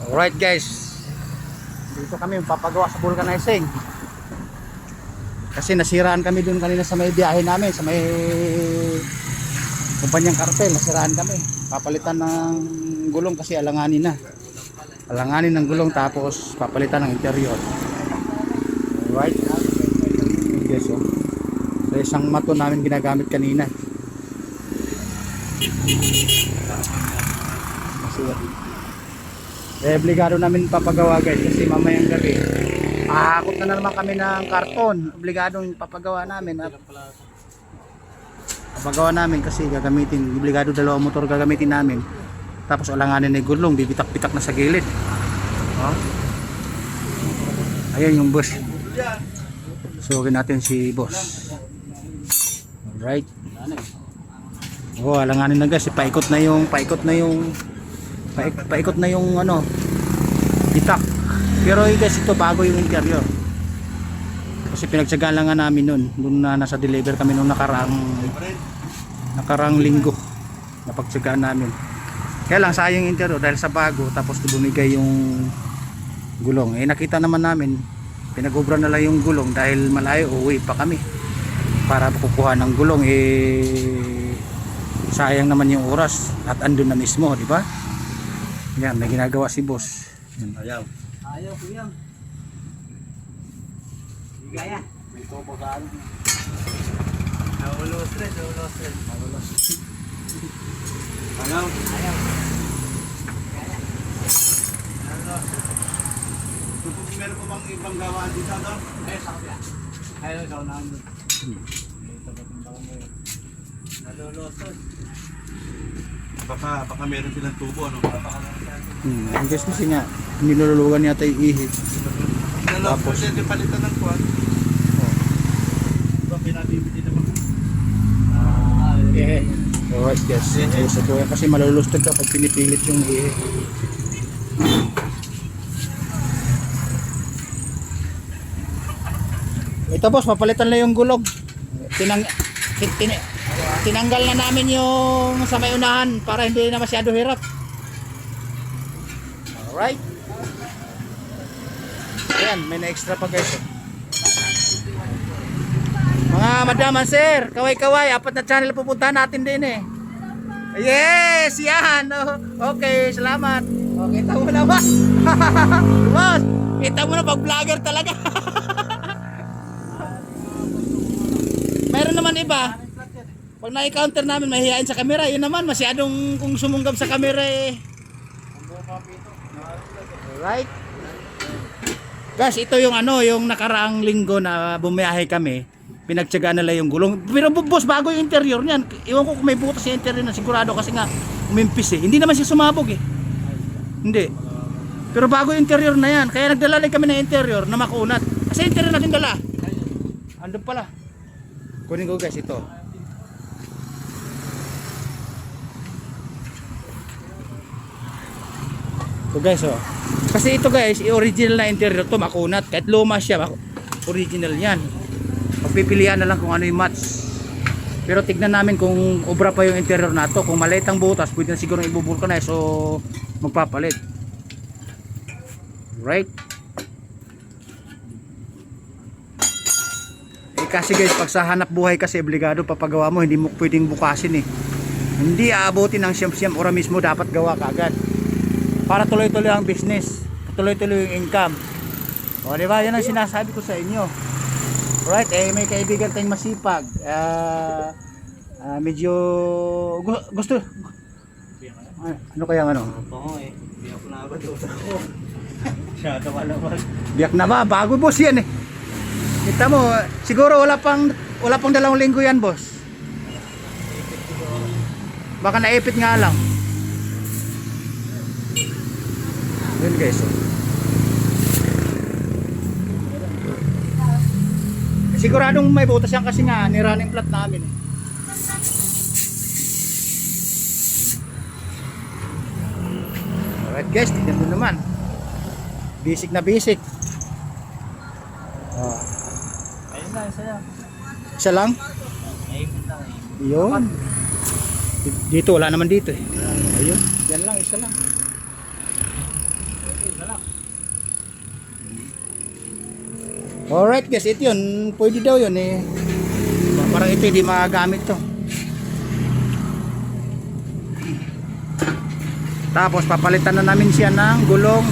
Alright guys, dito kami papagawa sa vulcanizing. Kasi nasiraan kami dun kanina sa may biyahe namin, sa may kumpanyang kartel. Nasiraan kami, papalitan ng gulong kasi alanganin na. Alanganin ng gulong tapos papalitan ng interior. Alright guys, oh. So isang mato namin ginagamit kanina. Obligado namin papagawa guys kasi mamayang gabi ahakot na naman kami ng karton. Obligadong papagawa namin at papagawa namin kasi gagamitin, obligado dalawang motor gagamitin namin. Tapos alanganin na yung gulong, bibitak-bitak na sa gilid. Oh. Ayan yung boss. Suwagin natin si boss. Alright. Oh, alanganin na guys, paikot na yung ano, bitak. Pero guys, ito bago yung interior. Kasi pinagtsagaan lang nga namin noon na nasa deliver kami nung nakarang linggo. Napagtsagaan namin. Kaya lang sayang yung interior dahil sa bago tapos bumigay yung gulong. Nakita naman namin, pinag-ubra na lang yung gulong dahil malayo, uwi pa kami para kukuha ng gulong. Sayang naman yung oras at andun na mismo, di ba? Yan, may ginagawa si boss. Yan. Ayaw kuya. Hindi kaya. May topo ka ano. Naulo stress. Ayaw. Meron ko bang ibang gawaan dito doon? Sakya. Ayaw, ikaw na andun. Nalulosod. Baka meron silang tubo, ano? Ang guess kasi nga, nilulugan yata yung ihi. Tapos pwede palitan ng kwan. Diba pinabibili naman? Alright guys, so kuya kasi malulustog kapag pinipilit yung ihi. Ito boss, papalitan lang yung gulong. Tinanggal na namin yung sa may unahan para hindi na masyado hirap. Alright. Ayan, may na-extra pa guys. Mga madaman sir, kaway-kaway, 4 na channel pupuntahan natin din eh. Yes, yan. Okay, salamat. Okay, kita mo na ba? Boss, kita mo na pag vlogger talaga. Mayroon naman iba. Pag na-counter namin, mahihain sa camera. Yun naman, masyadong kung sumunggab sa camera eh. Alright. Guys, ito yung yung nakaraang linggo na bumiyahe kami. Pinagtsagaan nila yung gulong. Pero boss, bago yung interior niyan. Iwan ko kung may butas yung interior na sigurado kasi nga umimpis eh. Hindi naman siya sumabog eh. Hindi. Pero bago yung interior na yan. Kaya nagdala rin kami ng interior na makunat. Kasi interior natin dala. Andun pala. Kunin ko guys ito. So guys, kasi ito guys, original na interior to, makunat. Kahit luma siya, original yan. Pagpipilian na lang kung ano yung match. Pero tignan namin kung obra pa yung interior na to. Kung maliit ang butas, pwede na siguro i-vulcanize o magpapalit. Right? Kasi guys, pag sa hanap buhay kasi obligado papagawa mo, hindi mo pwedeng bukasin eh. Hindi aabutin ng siyam-siyam ora mismo, dapat gawa kaagad. Para tuloy-tuloy ang business, tuloy-tuloy yung income. O diba, yan ang sinasabi ko sa inyo. Right, may kaibigan tayong masipag. Medyo gusto. Ano kaya ano? Oo eh. Biyak na ba ito ako? Siyado ka naman. Biyak na ba? Bago boss yan eh. Kita mo, siguro wala pang 2 linggo yan boss. Baka naipit nga lang. Yun guys, siguradong may butas yan kasi nga ni-running flat namin eh. Alright guys, tignan mo naman. Basic na basic. Ayun na, isa yan. Isa lang? Naipit lang eh. Yun. Dito, wala naman dito eh. Ayun, yan lang, isa lang. Alright guys, ito yun. Pwede daw yun eh. Parang ito hindi magagamit to. Tapos papalitan na namin siya ng gulong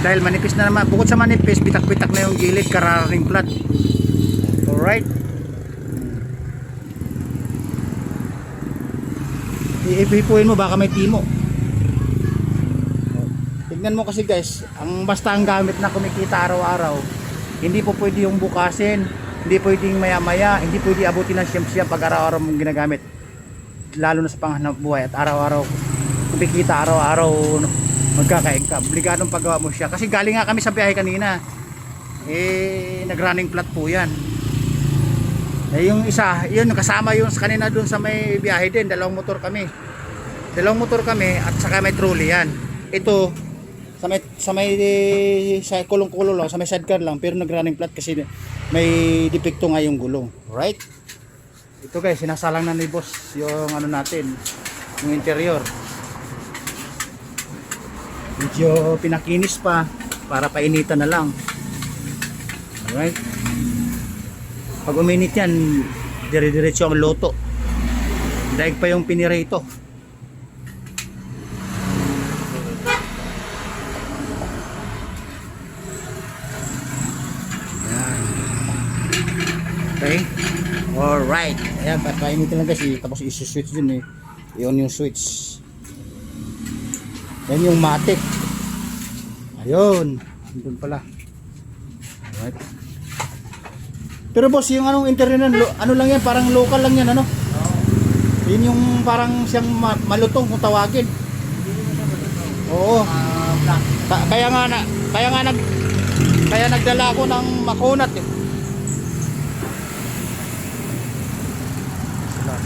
dahil manipis na naman. Bukod sa manipis, bitak-bitak na yung gilid, kararing flat. Alright. Iipipuin mo baka may timo. Tignan mo kasi guys, ang basta ang gamit na kumikita araw-araw, hindi po pwede yung bukasin, hindi pwedeng maya-maya, hindi pwede abutin ng siyam-siyam pag araw-araw mong ginagamit. Lalo na sa panghanap buhay at araw-araw kumikita, araw-araw magkakain ka. Obligadong paggawa mo siya. Kasi galing nga kami sa biyahe kanina. Nag-running flat po yan. Yung isa, yun kasama yun sa kanina dun sa may biyahe din. Dalawang motor kami at saka may trolley yan. Ito sa may kulong-kulong lang, sa may sidecar lang, pero nag-running flat kasi may depekto nga yung gulong. Right? Ito guys, sinasalang na ni boss yung ano natin, yung interior. Medyo pinakinis pa para painitan na lang. Alright? Pag uminit yan, dire-diretso ang loto. Daig pa yung pinirito. Ayan. Okay? Alright. Ayan, papainitin lang guys. Tapos isi-switch din eh. Iyon yung switch. Yan yung matic. Ayun. Doon pala. Alright. Pero boss, yung anong interior nan, ano lang yan, parang local lang yan, ano? Yun yung parang siyang malutong kung tawagin. Oo. Kaya nagdala ako ng makunat eh.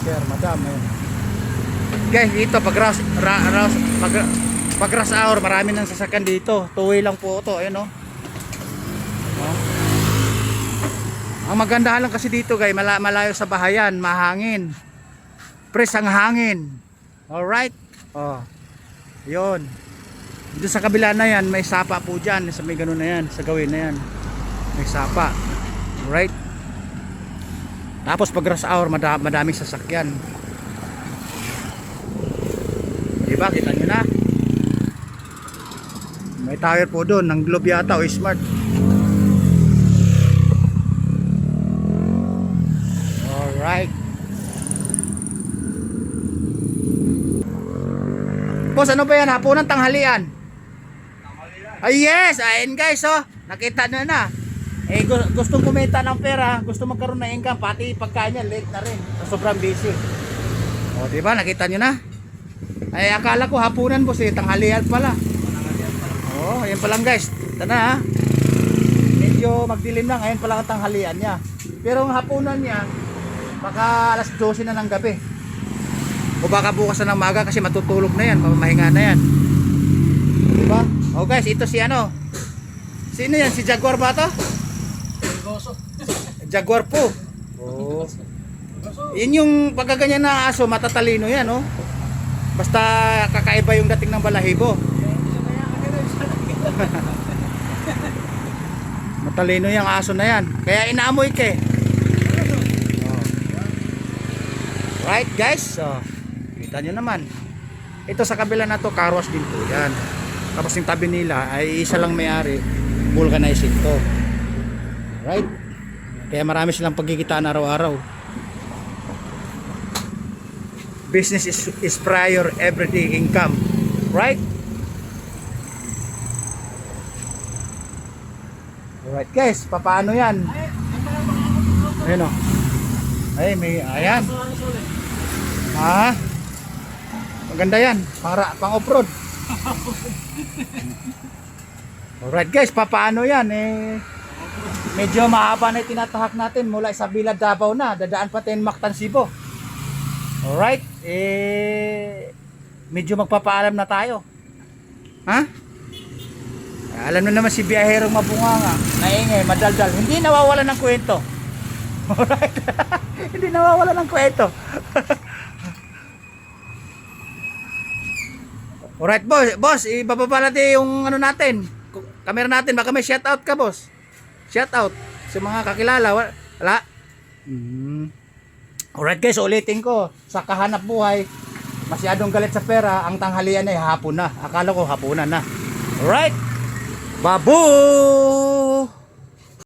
Sir, madam eh. Guys, dito pag rush hour, marami nang sasakyan dito. Two-way lang po ito, ayun oh. Ang maganda lang kasi dito guys, malayo sa bahayan, mahangin. Press ang hangin. Alright? Oh. Yun. Dito sa kabila na yan, may sapa po dyan. Sa may ganun na yan, sa gawin na yan. May sapa. Alright? Tapos pag rush hour, madaming sasakyan. Diba? Kita nyo na. May tire po doon, ng Globe yata o Smart. Alright. Boss, ano ba yan? Hapunan, tanghalian? Ay yes! Ayun guys, oh. Nakita nyo na. Gustong kumita ng pera, gusto magkaroon ng income, pati pagkain niya, late na rin. Sobrang busy. O, diba? Nakita nyo na? Ay, akala ko hapunan boss eh. Tanghalian pala. O, ayan pa lang guys. Ito na ha. Medyo magdilim lang. Ayan pa lang ang tanghalian niya. Pero ang hapunan niya, baka alas 12 na ng gabi. O baka bukas na ng maga kasi matutulog na yan. Mamahinga na yan. Diba? O guys, ito si ano. Sino yan? Si Jaguar ba ito? Jaguar po. Oh. Yun yung pagkaganyan na aso, matatalino yan, oh. Basta kakaiba yung dating ng balahibo. Matalino yung aso na yan. Kaya inaamoy ka eh. Oh. Right guys? So, kita nyo naman. Ito sa kabila na to, car wash din po yan. Tapos yung tabi nila ay isa lang may-ari. Vulcanizing to. Right? Kaya marami silang pagkikitaan araw-araw. Business is prior everyday income. Right? Alright guys, papaano yan? Ayun o. Ay, may, ayan. Ha? Maganda yan. Pang off-road. Alright guys, papaano yan? Medyo mahaba na tinatahak natin mula Isabela, Davao na. Dadaan pa tayo Mactan, Cebu. Alright. Medyo magpapaalam na tayo. Ha? Alam na naman si biyaherong mabunganga, naingay, madaldal. Hindi nawawala ng kwento. Alright. Hindi nawawala ng kwento. Alright, boss. Boss, ibababa natin yung ano natin. Camera natin. Baka may shoutout ka, boss. Shoutout sa mga kakilala. Wala? Alright guys, ulitin ko. Sa kahanap buhay, masyadong galit sa pera, ang tanghalian ay hapon na. Akala ko hapunan na. Alright. Baboy!